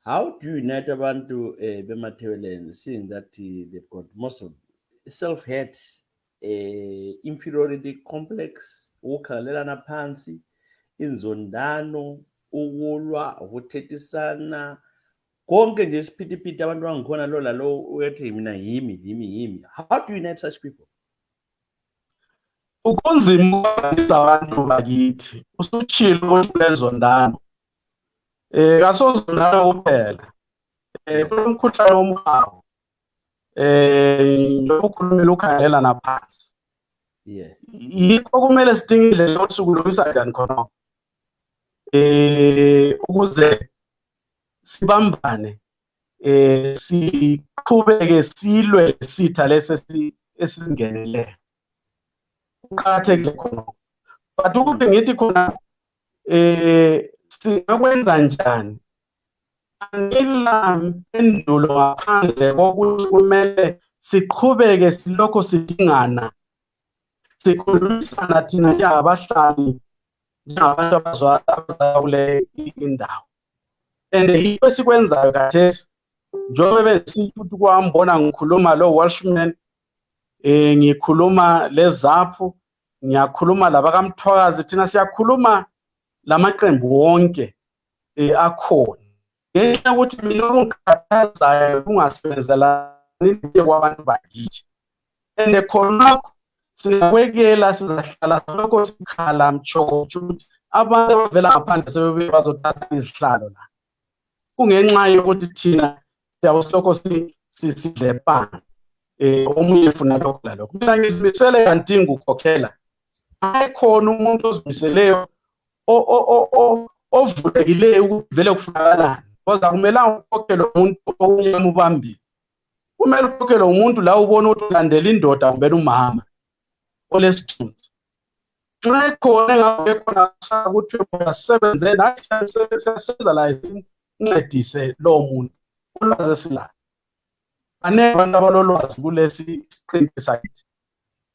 how do you unite abantu bemathebeleni, seeing that they've got most of self-hate, inferiority complex, ukukhalelana phansi, inzondano, ukulwa, ukuthethisana, konke nje isiphithiphithi abantu bangikhona lo lalo uyathi mina yimi. How do you unite such people? Ukunzima ukuhlanganisa abantu bakithi usutshilo ukuthi kulezondano kasozondano kuphela kulomkhuhlane womhawu njengoba ukhulumile ukhangela naphansi yikho kumele sidinge indlela yokusukulumisa kanjani khona ukuze sibambane siqhubeke silwe sitha lesi esingenele uqhathekile khona but ukuthi ngithi khona singakwenza njani angila mpendulo ngaphandle kokuthi kumele siqhubeke silokho sidingana sikhulumisana thina njengabahlali njengabantu abazala kule indawo and yikho esikwenzayo khathesi njengoba besithi ukuthi kwambona ngikhuluma lo Welshman ngikhuluma lezaphu ngiyakhuluma labakamthwakazi thina siyakhuluma lamaqembu wonke akhona ngenxa yokuthi mina ungikhathazayo kungasebenzelani kwabantu bakithi and khonokho singakwekela sizahlala lokho sikhala mjoko ukuthi abantu abavela ngaphandle sebebuye bazothatha izihlalo la kungenxa yokuthi thina siyabusilokho sidlepana omunye ufuna lokho lalokho mina ngizimisele kantingi ukukhokhela ayikhona umuntu ozimiseleyo ovulekileyo ukuthi vele kufanelana because akumelanga ukukhokhela umuntu omunye ubambile kumele ukukhokhela umuntu la ubona ukuthi ulandela indoda kumbe umama olesithunzi nxa ekhona engabe khona ukuthi uyasebenze nathi siyasebenza la incedise lo muntu ulwazi esila abantu abalolwazi kulesi siqinti sakithi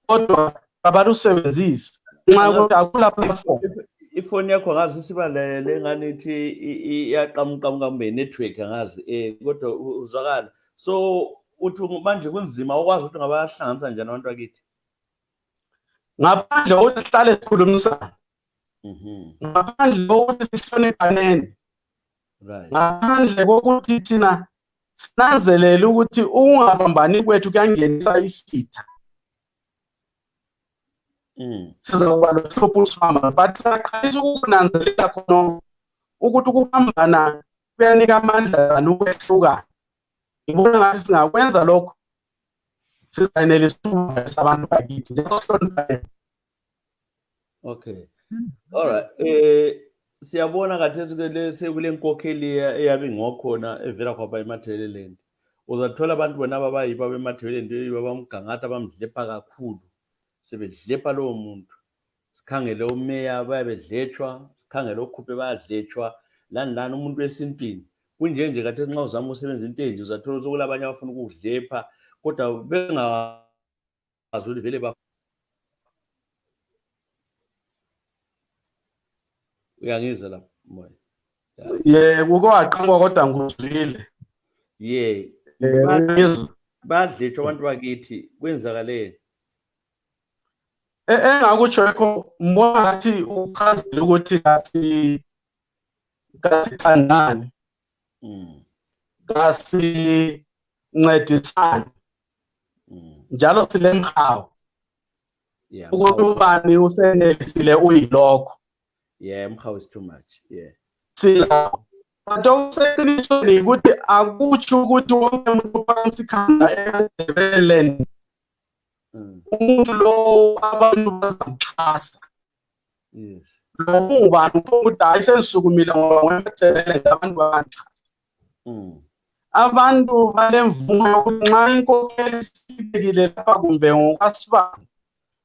kodwa abalusebenzisi nxa ukuthi akula platform ifoni yakho ngazi siba le ngani ithi iyaqhamuqhamuka kumbe network ngazi kodwa uzwakala so uthi manje kunzima ukwazi ukuthi ngabahlanganisa njani abantu bakithi ngaphandle kokuthi sihlale sikhulumisana ngaphandle kokuthi sihloniphaneni ngaphandle kokuthi thina sinanzelele ukuthi ungabambani kwethu kuyangenisa isitha sizakuba lohlupho usimama but siyaqalisa ukunanzelela khona ukuthi ukubambana kuyanika amandla nokwehluka ngibona ngathi singakwenza lokho sizayenelisa ukuhambisa abantu bakithi njengohloniphana. Okay, all right. Siyabona kathesi sekule nkokheli eyabe ngokhona evela kwaba eMathebeleni uzathola abantu bona abayiba beMathebeleni babamgangatha bamdlepha kakhulu sebedlepha lowo muntu sikhangele umeya bayabedletshwa sikhangele okhuphe bayadletshwa lani umuntu wesintwini kunje kathesi nxa uzama usebenza into enje uzathola sokulabanye abafuna ukudlepha kodwa bengazi ukuthi vele uyangizwa lapho moya kuko waqhamuka kodwa nguzwile badletshwa abantu bakithi kwenzakaleni engakutsho yikho mbona ngathi uchazile ukuthi kasithandane kasincedisane njalo sile mhawu ukuthi ubani usenelisile uyilokho mhawu is too much sila but okuseqinisweni ukuthi akutsho ukuthi wonke umuntu phansi khanda eDevolution umuntu lo abantu bazamxhasa lo ngubani ukuthi hayi senisukumile ngoba ngempela abantu bayanxhasa abantu balemvumo yokuthi nxa inkokheli sibekile lapha kumbe ngokasibani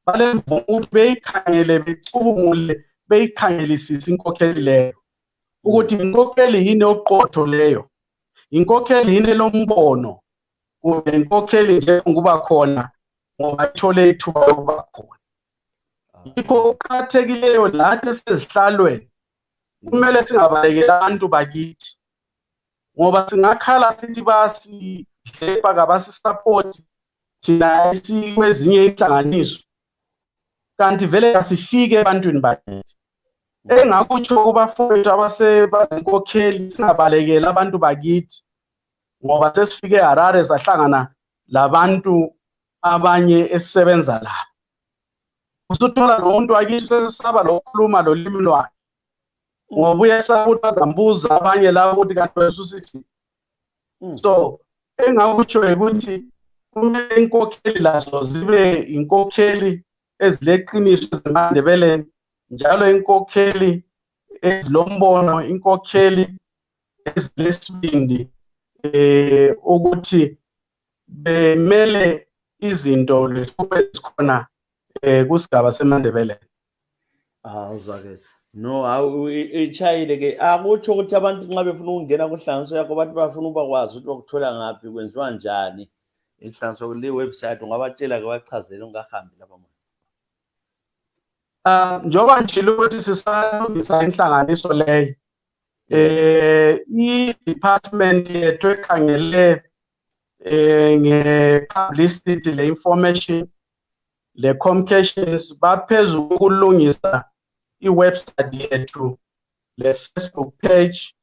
balemvumo ukuthi beyikhangele becubungule beyikhangelisisa inkokheli leyo ukuthi inkokheli yini oqotho leyo inkokheli yini lombono kumbe inkokheli nje nguba khona ngoba ithole ithuba lokuba khona yikho uqhathekileyo lathi sezihlalweni kumele singabalekeli abantu bakithi ngoba singakhala sithi basidlepha kabasisupport thina esikwezinye inhlanganiso kanti vele asifike ebantwini bakithi engakutsho kubafowethu abasebazinkokheli singabalekeli abantu bakithi ngoba sesifike eHarare sahlangana labantu abanye esisebenza labo. Usuthola nomuntu wakithi sesisaba lokukhuluma lolimi lwakhe ngoba uyesaba ukuthi bazambuza abanye labo ukuthi kanti wena usithi. So engakutsho ukuthi kumele inkokheli lazo zibe inkokheli ezileqiniso ezimandebeleni, njalo inkokheli ezilombono, inkokheli ezilesibindi ukuthi bemele izinto lezikhona kusigaba semandebeleni. Uzake. No, ichayile ke akutsho ukuthi abantu nxa befuna ukungena kuhlanganiso yakho bathi bafuna ukwazi ukuthi bakuthola ngaphi kwenziwa njani. Inhlanganiso le website ungabatshela ke bachazele ungahambi lapha manje. Njoba njalo ukuthi sisalungisa inhlanganiso leyo i-department yethu ekhangele nge-publicity le-information le-communications baphezulu ukulungisa i-website yethu, le-Facebook page,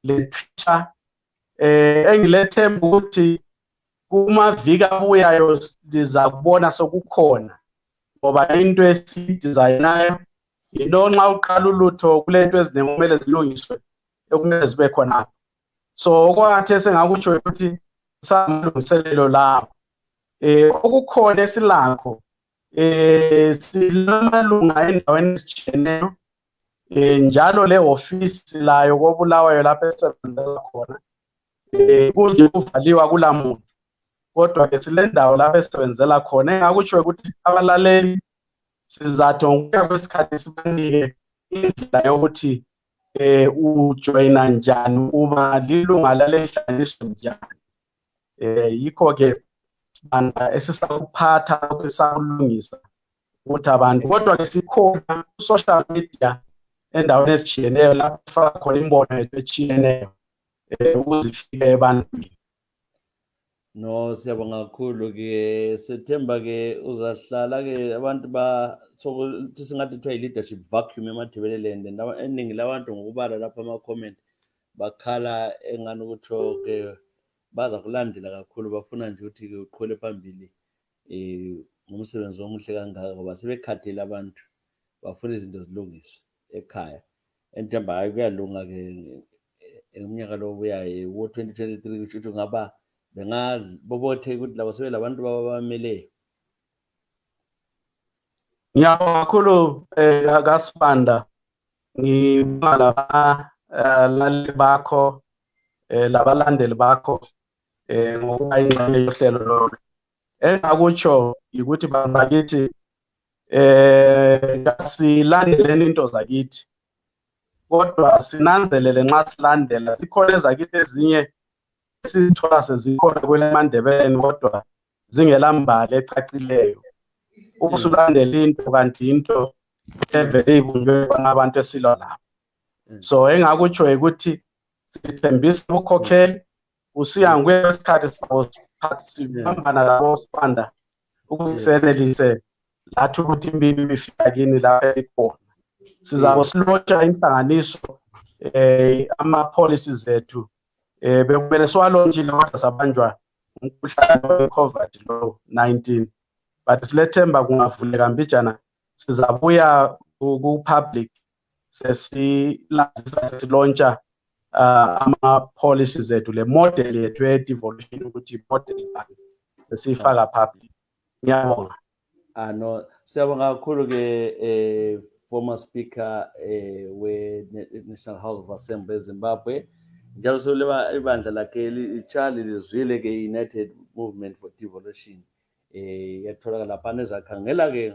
le-Twitter, engilethemba ukuthi kumaviki abuyayo liza kubona sokukhona ngoba into esiyidizayinayo yinto nxa uqala ulutho kulento eziningi kumele zilungiswe ekumele zibe khona. So okwathi esengakutsho ukuthi samalungiselelo lawo okukhona esilakho silamalunga endaweni ezitshiyeneyo njalo le office layo koBulawayo lapho esebenzela khona kunje kuvaliwa kulamuntu, kodwa ke silendawo lapho esebenzela khona. Engakutsho ukuthi abalaleli sizathi ngokuya kwesikhathi sibanike indlela yokuthi ujoyina njani uma lilunga lale nhlanganiso njani. Yikho ke banda esisakuphatha okusakulungisa ukuthi abantu, kodwa ke sikhona ku-social media endaweni ezitshiyeneyo lapho sifaka khona imbono yethu etshiyeneyo ukuze ifike ebantwini. No, siyabonga kakhulu ke, sethemba ke uzahlala ke abantu sokuthi singathi kuthiwa i-leadership vacuum eMathebeleland, eningi labantu ngokubala lapha ama-comment bakhala engani ukuthi ke baza kulandela kakhulu, bafuna nje ukuthi ke uqhwele phambili ngomsebenzi omuhle kangaka ngoba sebekhathele abantu, bafuna izinto zilungiswe ekhaya. Enthemba hayi kuyalunga ke ngomnyaka lo obuyayo wo-2023 kusho ukuthi ngaba bengabobothe ukuthi labo sebelabantu babameleyo. Ngiyabonga kakhulu kaSibanda, ngibonga labalaleli bakho labalandeli bakho ngokuba ingxenye yohlelo lolu. Engakutsho ukuthi bakithi asilandeleni into zakithi, kodwa sinanzelele nxa silandela. Sikhona ezakithi ezinye esithola sezikhona kwele Mandebeleni kodwa zingelambali ecacileyo. Ubusulandela into kanti into evele ibunjwe ngabantu esilwa labo. So engakutsho ukuthi sithembisa ukukhokhela usiya ngokwesikhathi sibambana labo Sibanda ukusenelise lathi ukuthi imbibi bifika kini lapha ikhona. Sizabo silotsha inhlanganiso ama-policies ethu bekumele siwalonjile kodwa sabanjwa umkhuhlane we-COVID-19, but silethemba kungavuleka mbijana sizabuya ku-public sesilontsha ama-policies ethu, le model yethu ye-devolution ukuthi model bani sesiyifaka public. Ngiyabonga. No, siyabonga kakhulu ke former speaker we-National House of Assembly eZimbabwe, njalo soleba ibandla lakhe iCharlie lizwile ke United Movement for Devolution yatholakala lapha nezakhangela ke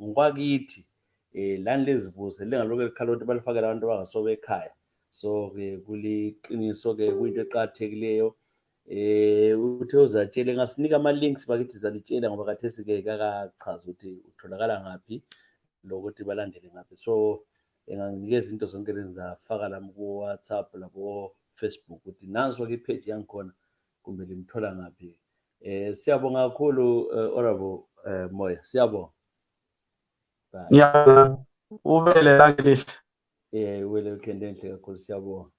ngokwakithi lani lezibuze lengaloku elikhala ukuthi balifakele abantu abangasobe ekhaya. So ke kuliqiniso ke kuyinto eqakathekileyo uthe uzatshele ngasinika ama-links bakithi zalitshela ngoba khathesi ke kakachaza ukuthi utholakala ngaphi lokuthi balandele ngaphi. So enganginikeza into zonke lenzafaka la ku-WhatsApp labo-Facebook ukuthi nanso ke ipage yangikhona kumbe limthola ngaphi. Siyabonga kakhulu Honorable Moyo, siyabonga. Ngiyabonga, ubele langelihle. Weekend enhle kakhulu, siyabonga.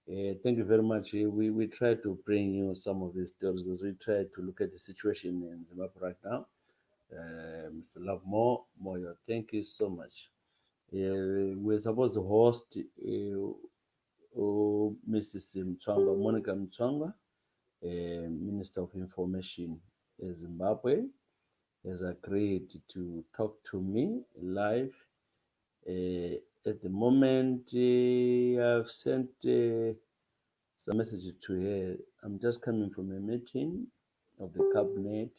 Thank you very much. We try to bring you some of these stories as we try to look at the situation in Zimbabwe right now. Mr. Lovemore Moyo, thank you so much. We're supposed to host Mrs. Mtswanga, Monica Mtswanga, Minister of Information in Zimbabwe, has agreed to talk to me live. At the moment, I've sent some message to her. I'm just coming from a meeting of the cabinet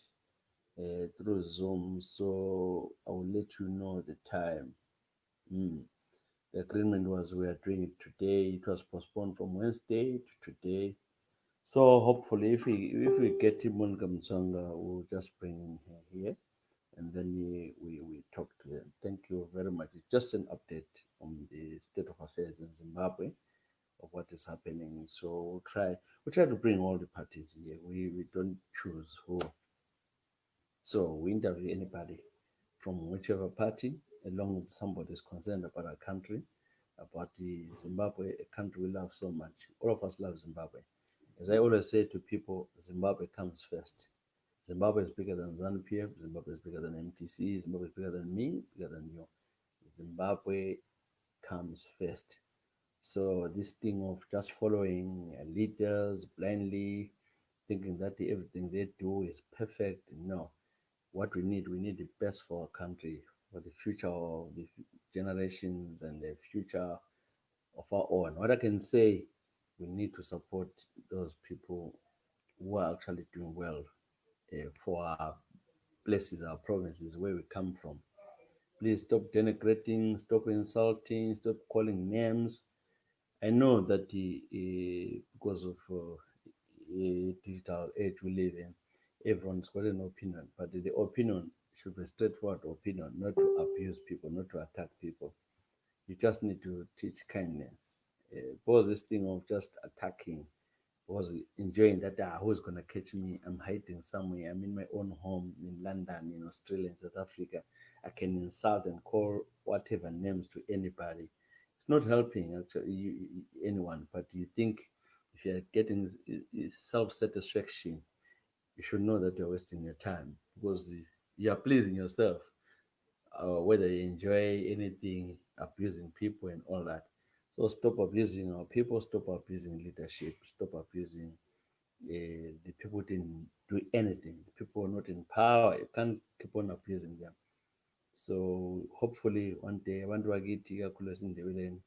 through Zoom, so I will let you know the time. Mm. The agreement was we are doing it today. It was postponed from Wednesday to today. So hopefully, if we get Monica Mtsonga, we'll just bring her here, and then we talk to them. Thank you very much. It's just an update on the state of affairs in Zimbabwe of what is happening. So we try to bring all the parties here. We don't choose who. So we interview anybody from whichever party, along with somebody is concerned about our country, about the Zimbabwe, a country we love so much. All of us love Zimbabwe. As I always say to people, Zimbabwe comes first. Zimbabwe is bigger than ZANU-PF, Zimbabwe is bigger than MTC, Zimbabwe is bigger than me, bigger than you. Zimbabwe comes first. So this thing of just following leaders blindly, thinking that everything they do is perfect, no. What we need the best for our country, for the future of the generations and the future of our own. What I can say, we need to support those people who are actually doing well for our places, our provinces, where we come from. Please stop denigrating, stop insulting, stop calling names. I know that because of digital age we live in, everyone's got an opinion, but the opinion should be straightforward opinion, not to abuse people, not to attack people. You just need to teach kindness. Because this thing of just attacking, was enjoying that who's gonna catch me? I'm hiding somewhere. I'm in my own home in London, in Australia, in South Africa. I can insult and call whatever names to anybody. It's not helping actually anyone. But you think if you're getting self satisfaction, you should know that you're wasting your time because you are pleasing yourself. Whether you enjoy anything, abusing people and all that. So stop abusing our people. Stop abusing leadership. Stop abusing the people didn't do anything. The people are not in power. You can't keep on abusing them. So hopefully one day abantu bakithi ikakhulu esindebeleni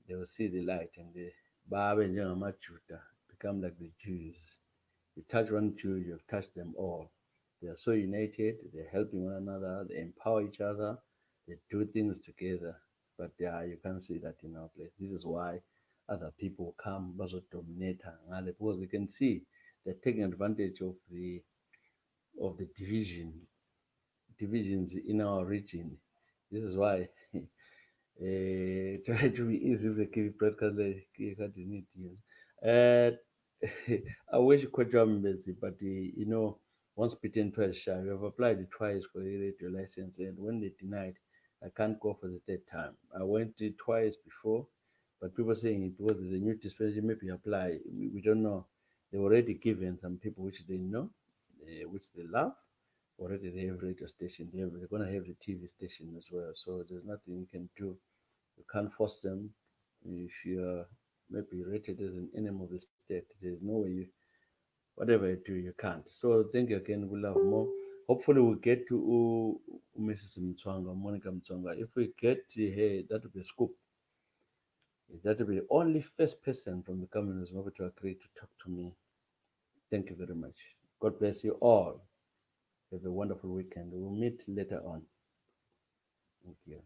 they will see the light and they babe njengamajuda become like the Jews. You touch one Jew, you've touched them all. They are so united, they're helping one another, they empower each other, they do things together. But you can't see that in our place. This is why other people come dominate ngale because you can see they're taking advantage of the divisions in our region. This is why try to be easy with the broadcast like you can't need to. Uh, I wish Kwajambezi, but once bitten, twice shy. We have applied twice for the radio license, and when they denied, I can't go for the third time. I went it twice before, but people saying it because there's a new dispensation, maybe apply. We don't know. They already given some people which they know, which they love. Already they have radio station. They're gonna have the TV station as well. So there's nothing you can do. You can't force them. If you're maybe rated as an enemy of the state, there's no way you, whatever you do, you can't. So thank you again. We'll have more. Hopefully, we'll get to Mrs. Mtswanga, Monica Mtswanga. If we get her, that will be a scoop. That will be the only first person from the government who's able to agree to talk to me. Thank you very much. God bless you all. Have a wonderful weekend. We'll meet later on. Thank you.